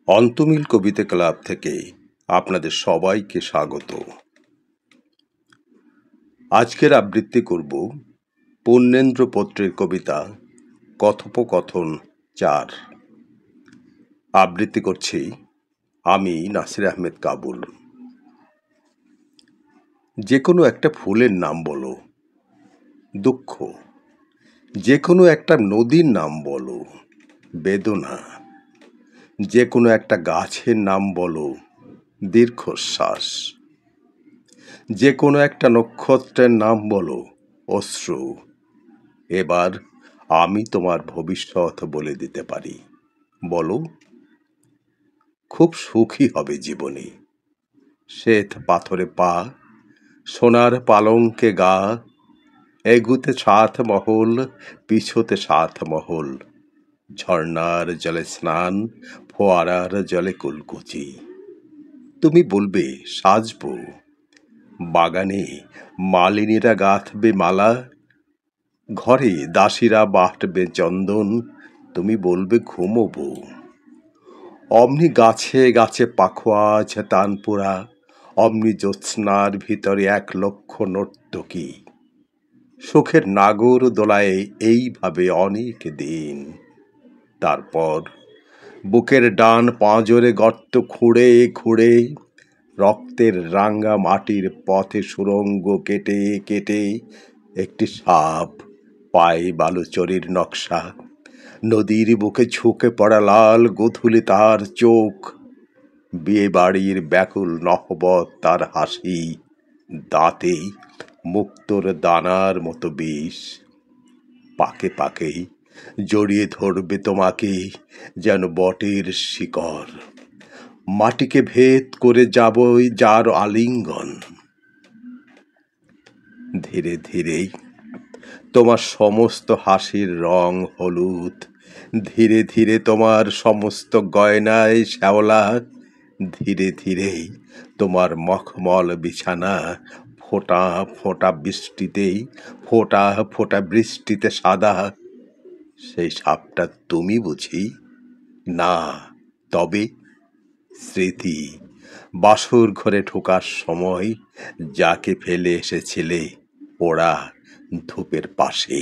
অন্তমিল কবিতা club থেকে আপনাদের সবাইকে স্বাগত। আজকের আবৃত্তি করব পূর্ণেন্দ্র পত্রের কবিতা কথোপকথন 4। আবৃত্তি করছি আমি নাসির আহমেদ কাবুল। যে কোনো একটা ফুলের নাম বলো, দুঃখ। যে কোনো একটা নদীর নাম বলো, বেদনা। যে কোনো একটা গাছের নাম বলো, দীর্ঘশ্বাস। যে কোনো একটা নক্ষত্রের নাম বলো, অশ্রু। এবার আমি তোমার ভবিষ্যৎ বলে দিতে পারি, বলো। খুব সুখী হবে জীবনে, শ্বেত পাথরে পা, সোনার পালঙ্কে গা, এগুতে 7 মহল, পিছোতে 7 মহল, ঝর্ণার জলে স্নান, ফোয়ারার জলে কুলকুচি। তুমি বলবে সাজবো, বাগানে মালিনীরা গাঁথবে মালা, ঘরে দাসীরা বাটবে চন্দন, তুমি বলবে ঘুমোবো। অমনি গাছে গাছে পাখোয়া আছে তানপুরা, অমনি জ্যোৎস্নার ভিতরে 1 লক্ষ নর্তকী। সুখের নাগর দোলায় এইভাবে অনেক দিন। তারপর বুকের ডান পাঁজরে গর্ত খুঁড়ে খুঁড়ে, রক্তের রাঙ্গা মাটির পথে সুরঙ্গ কেটে কেটে, একটি সাপ পায়ে বালুচরির নকশা, নদীর বুকে ঝুঁকে পড়া লাল গোধূলি তার চোখ, বিয়ে বাড়ির ব্যাকুল নহবত তার হাসি, দাঁতে মুক্তোর দানার মতো বিষ। পাকে পাকে জড়িয়ে ধরবে তোমাকে যেন বটের শিকড়, মাটিকে ভেদ করে যাবই যার আলিঙ্গন। ধীরে ধীরে তোমার সমস্ত হাসির রং হলুদ, ধীরে ধীরে তোমার সমস্ত গয়নায় শ্যাওলা, ধীরে ধীরে তোমার মখমল বিছানা ফোঁটা ফোঁটা বৃষ্টিতে, ফোঁটা ফোঁটা বৃষ্টিতে সাদা। সেই সাপটা তুমি বুঝি? না, তবে স্মৃতি, বাসর ঘরে ঢোকার সময় যাকে ফেলে এসেছিলে পোড়া ধূপের পাশে।